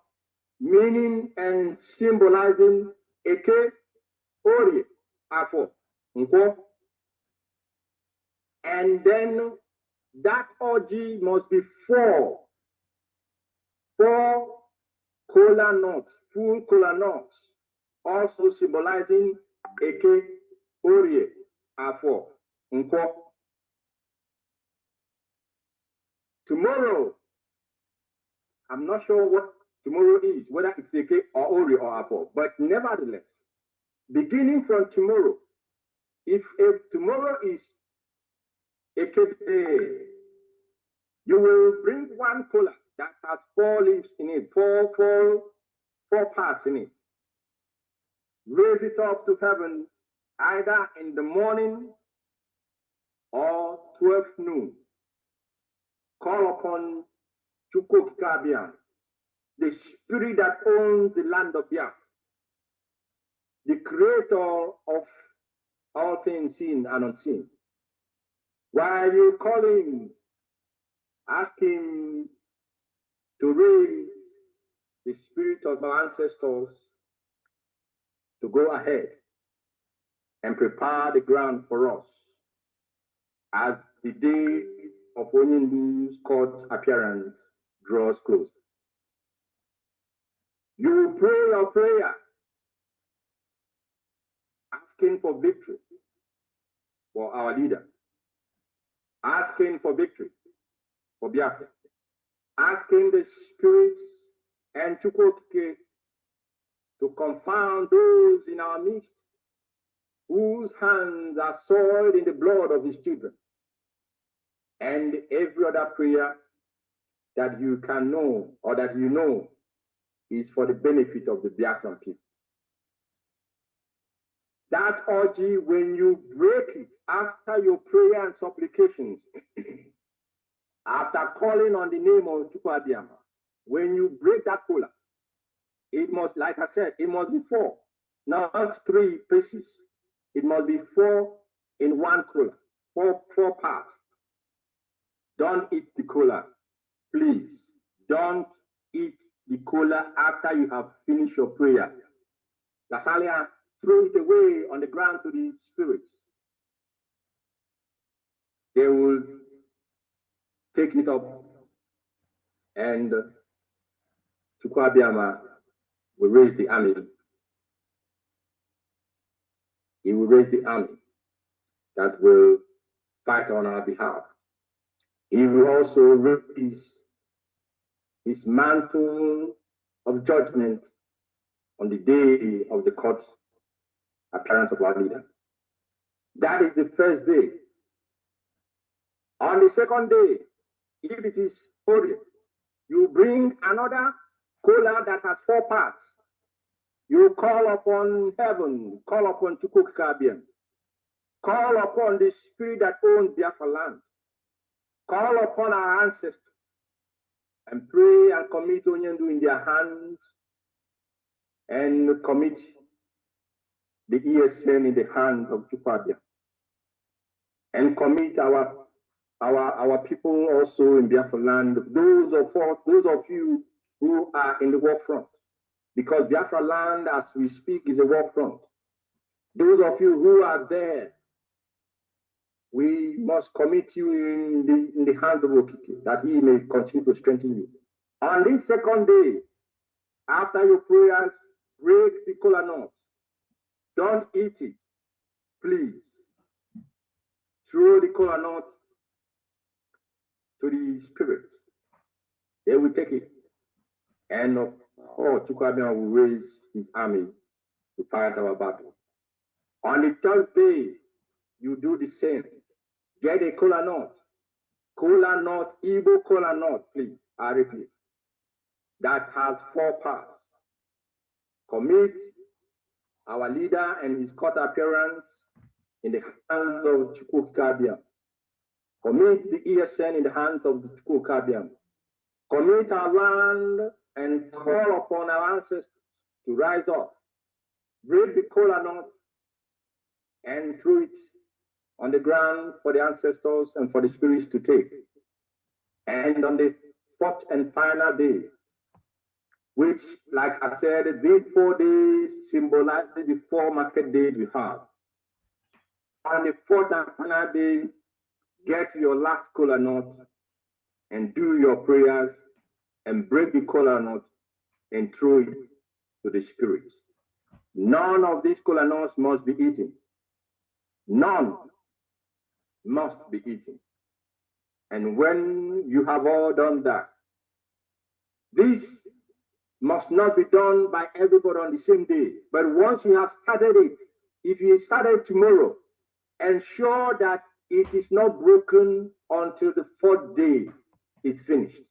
meaning and symbolizing Eke, Ori, Afo, Nko. And then that Oji must be 4 kola nuts, full kola nuts, also symbolizing Eke, Ori, Afo, Nko. Tomorrow, I'm not sure what tomorrow is, whether it's Eke or Ori or Afo, but nevertheless, beginning from tomorrow, if tomorrow is Eke day, you will bring 1 kola that has 4 leaves in it, 4 parts in it. Raise it up to heaven either in the morning or 12 noon. Call upon Chukwukabian, the spirit that owns the land of Biafra, the creator of all things seen and unseen. While you call him, ask him to raise the spirit of our ancestors to go ahead and prepare the ground for us as the day of Onyendu's court appearance draws close. You will pray your prayer, asking for victory for our leader, asking for victory for Biafra, asking the spirits and Chukwuke to confound those in our midst whose hands are soiled in the blood of his children, and every other prayer that you can know or that you know is for the benefit of the Biafran people. That orgy, when you break it after your prayer and supplications, after calling on the name of Chukwuka, when you break that cola, it must, like I said, it must be 4, not 3 pieces. It must be 4 in 1 cola, 4 parts. Don't eat the cola, please. Don't eat the cola after you have finished your prayer. Lasalia, throw it away on the ground to the spirits. They will take it up, and Chukwuka will raise the army He will raise the army that will fight on our behalf. He will also raise his mantle of judgment on the day of the court appearance of our leader. That is the first day. On the second day, if it is holy, you bring another kola that has 4 parts. You call upon heaven, call upon Chukwukabiam, call upon the spirit that owns Biafra land, call upon our ancestors, and pray and commit Onyendu in their hands, and commit the ESN in the hands of Chukwukabiam, and commit our people also in Biafra land, those of you who are in the war front, because Biafra land, as we speak, is a war front. Those of you who are there, we must commit you in the hands of Okike, that he may continue to strengthen you. On this second day, after your prayers, break the kola nuts. Don't eat it, please. Throw the kola nut to the spirits. They will take it. And Chukwukabiam will raise his army to fight our battle. On the third day, you do the same. Get a kola nut. Kola nut, Igbo kola nut, please. I repeat. That has 4 parts. Commit our leader and his court appearance in the hands of Chukwukabiam. Commit the ESN in the hands of the Chukwukabiam. Commit our land and call upon our ancestors to rise up. Break the kola nut and throw it on the ground for the ancestors and for the spirits to take. And on the 4th and final day, which, like I said, these 4 days symbolize the 4 market days we have. On the 4th and final day, get your last kola nut and do your prayers and break the kola nut and throw it to the spirits. None of these kola nuts must be eaten. None must be eaten. And when you have all done that, this must not be done by everybody on the same day. But once you have started it, if you started tomorrow, ensure that it is not broken until the 4th day is finished.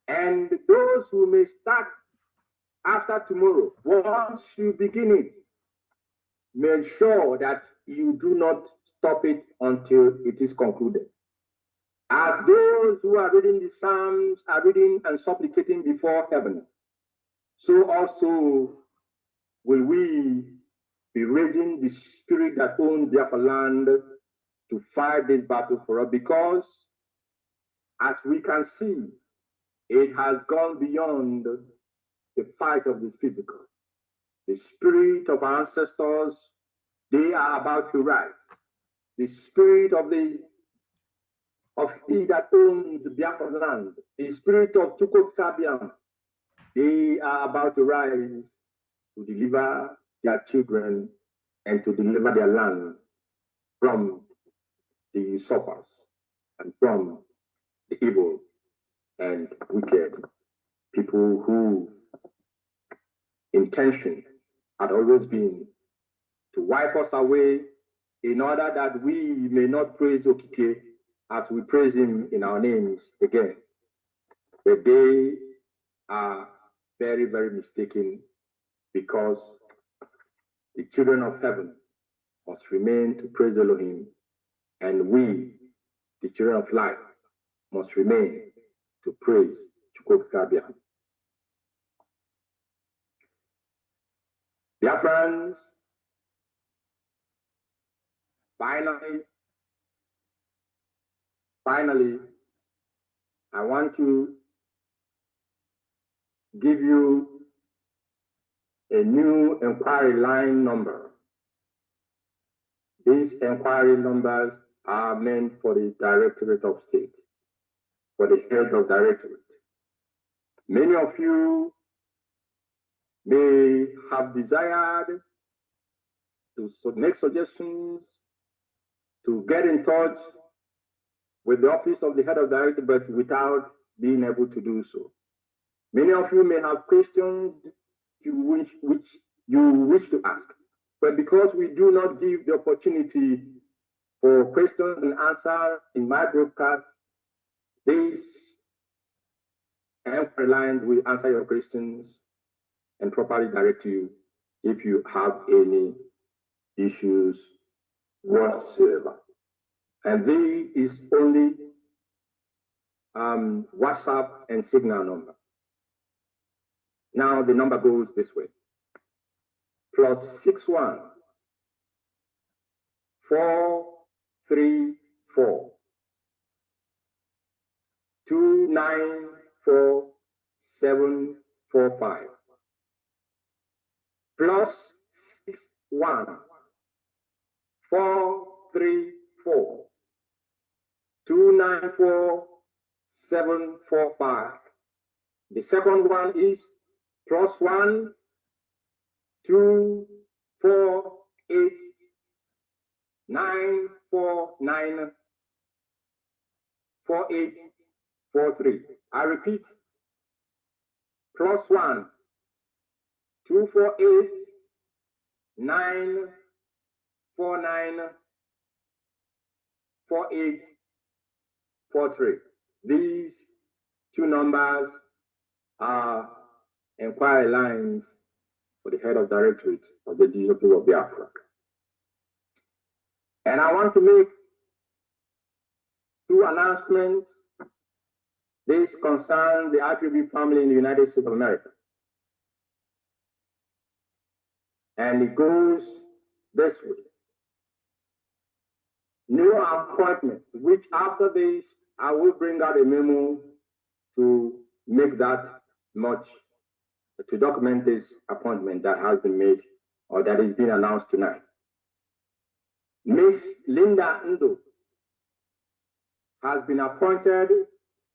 And those who may start after tomorrow, once you begin it, make sure that you do not stop it until it is concluded. As those who are reading the Psalms are reading and supplicating before heaven, so also will we be raising the spirit that owns Biafra land to fight this battle for us, because as we can see, it has gone beyond the fight of the physical. The spirit of our ancestors, they are about to rise. The spirit of he that owns the Biafra land, the spirit of Chukwukabiam, they are about to rise to deliver their children and to deliver their land from the usurpers and from the evil and wicked people whose intention had always been to wipe us away in order that we may not praise Okike as we praise him in our names again. But they are very, very mistaken, because the children of heaven must remain to praise Elohim, and we, the children of light, must remain to praise Chukwukabiam. Dear friends, finally, I want to give you a new inquiry line number. These inquiry numbers are meant for the Directorate of State, for the head of Directorate. Many of you may have desired to make suggestions, to get in touch with the office of the head of director, but without being able to do so. Many of you may have questions which you wish to ask, but because we do not give the opportunity for questions and answers in my broadcast, this inquiry line will answer your questions and properly direct you if you have any issues whatsoever. And this is only WhatsApp and Signal number. Now the number goes this way: +61 434 294 745 +61 434 294 745. The second one is +1 248 949 4843. I repeat, +1 248 949 4843. These two numbers are inquiry lines for the head of directorate of the indigenous people of Biafra. And I want to make two announcements. This concerns the IPOB family in the United States of America. And it goes this way: new appointment, which after this, I will bring out a memo to make that much, to document this appointment that has been made or that is being announced tonight. Miss Linda Ndo has been appointed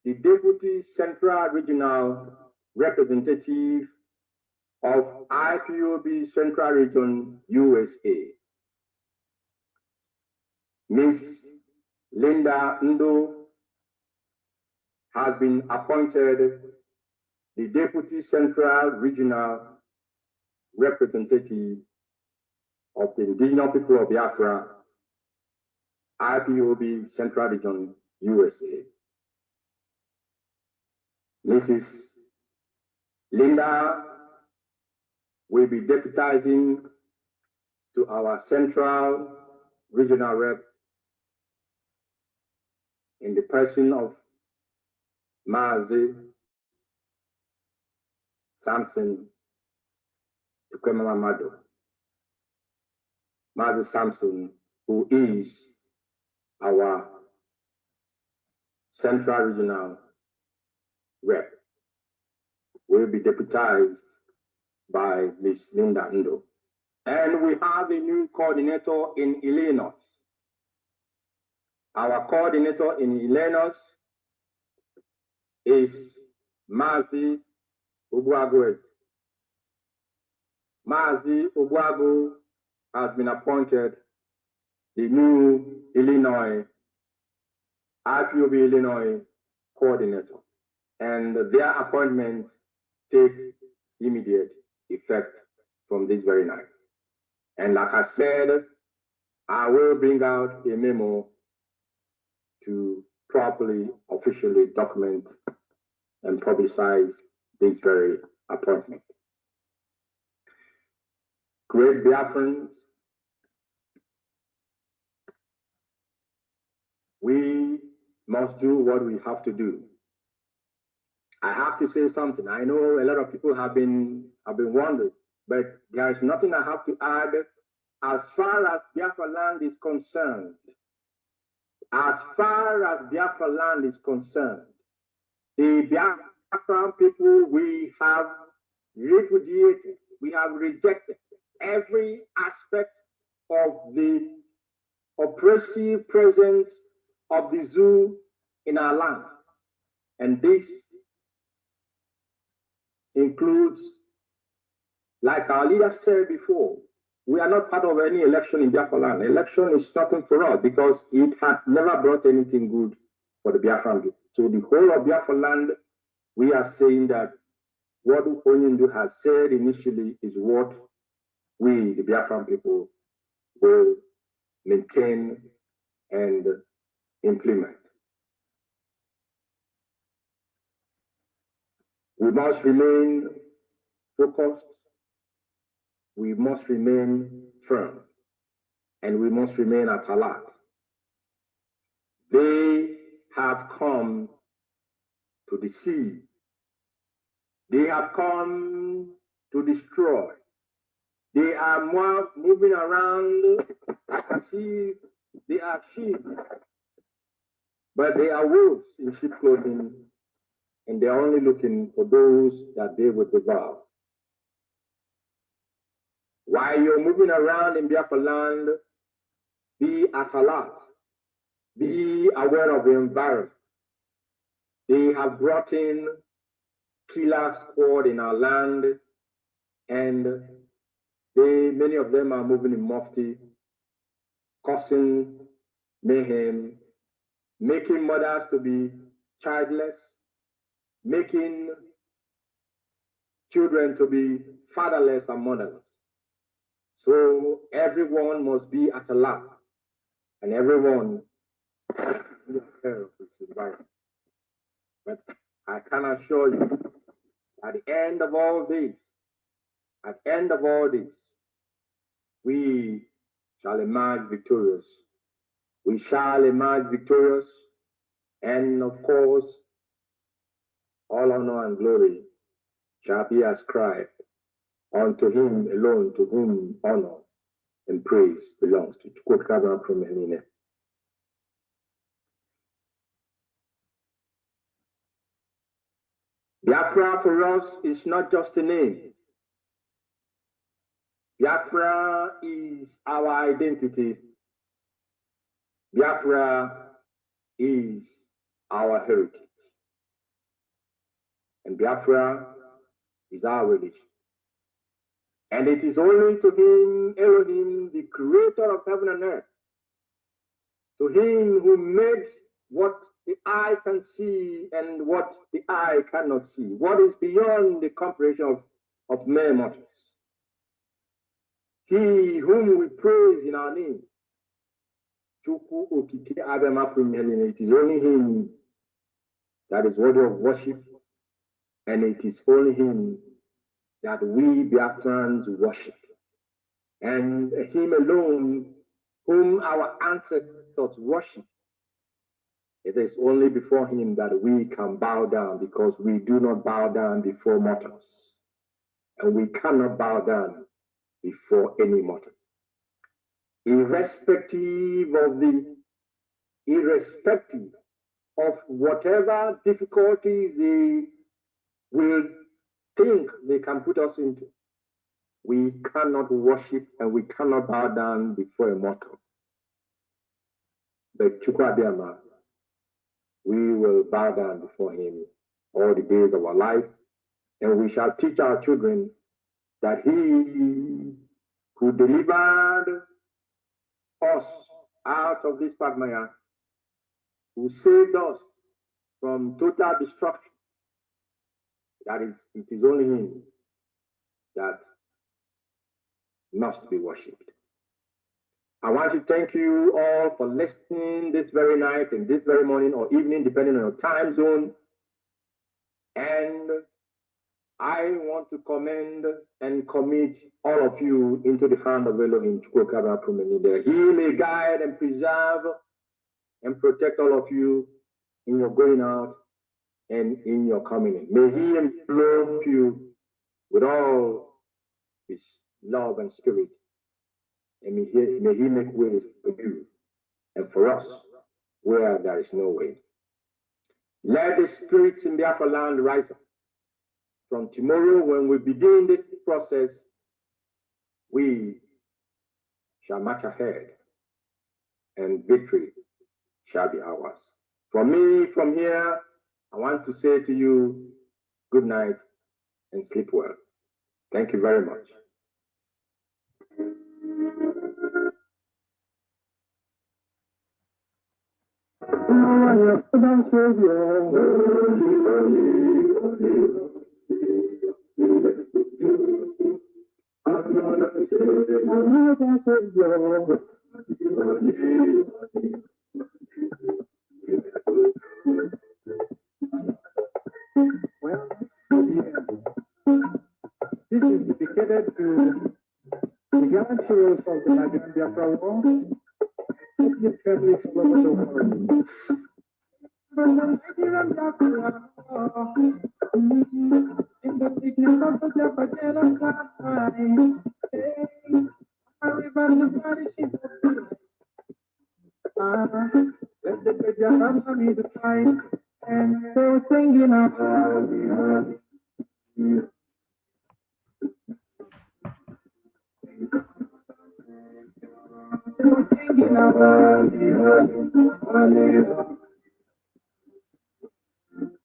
the Deputy Central Regional Representative of IPOB Central Region, USA. Miss Linda Ndo has been appointed the Deputy Central Regional Representative of the indigenous people of Biafra, IPOB Central Region, USA. Mrs. Linda will be deputizing to our Central Regional Rep in the person of Mazi Samson Tukwemamado. Mazi Samson, who is our Central Regional Rep, will be deputized by Ms. Linda Ndo. And we have a new coordinator in Illinois. Our coordinator in Illinois is Mazi Ubuagu. Mazi Ubuagu has been appointed the new Illinois, IPOB Illinois coordinator, and their appointments take immediate effect from this very night. And like I said, I will bring out a memo to properly, officially document and publicize this very appointment. Great Biafrans, we must do what we have to do. I have to say something. I know a lot of people have been wondering, but there is nothing I have to add as far as Biafra land is concerned. As far as Biafra land is concerned, the Biafran people, we have repudiated, we have rejected every aspect of the oppressive presence of the zoo in our land. And this includes, like our leader said before, we are not part of any election in Biafra land. Election is nothing for us because it has never brought anything good for the Biafran people. So the whole of Biafra land, we are saying that what Onyendu has said initially is what we, the Biafran people, will maintain and implement. We must remain focused, we must remain firm, and we must remain at alert. They have come to deceive. They have come to destroy. They are more moving around as if they are sheep, but they are wolves in sheep clothing, and they are only looking for those that they will devour. While you're moving around in Biafra land, be at alert. Be aware of the environment. They have brought in killer squad in our land, and many of them are moving in mufti, causing mayhem, making mothers to be childless, making children to be fatherless and motherless. So everyone must be at alert, and everyone be aware of this environment. But I can assure you, at the end of all this, we shall emerge victorious. We shall emerge victorious, and of course, all honor and glory shall be ascribed unto him alone, to whom honor and praise belongs to. Biafra for us is not just a name. Biafra is our identity. Biafra is our heritage. And Biafra is our religion. And it is only to him, Elohim, the creator of heaven and earth, to him who made what the eye can see and what the eye cannot see, what is beyond the comprehension of mere mortals. He whom we praise in our name, it is only him that is worthy of worship, and it is only him that we Biafrans worship, and him alone whom our ancestors worship. It is only before him that we can bow down, because we do not bow down before mortals, and we cannot bow down before any mortal. Irrespective of whatever difficulties they will think they can put us into, we cannot worship and we cannot bow down before a mortal. But Chukwabiyama, we will bow down before him all the days of our life, and we shall teach our children that he who delivered us out of this quagmire, who saved us from total destruction, it is only him that must be worshipped. I want to thank you all for listening this very night and this very morning or evening, depending on your time zone. And I want to commend and commit all of you into the hand of Elohim, that he may guide and preserve and protect all of you in your going out and in your coming in. May he envelop you with all his love and spirit, and may he make ways for you and for us where there is no way. Let the spirits in Biafra land rise up. From tomorrow, when we begin this process, we shall march ahead, and victory shall be ours. For me, from here, I want to say to you, good night and sleep well. Thank you very much. Well, this is dedicated to the gallant heroes of the Nigerian Biafra War, and their families all over the world. From the Nigerian Biafra War, in the thickness of the Biafra genocide, hey, I remember the body she was let the Biafra army to fight, and they were singing out. Singing out,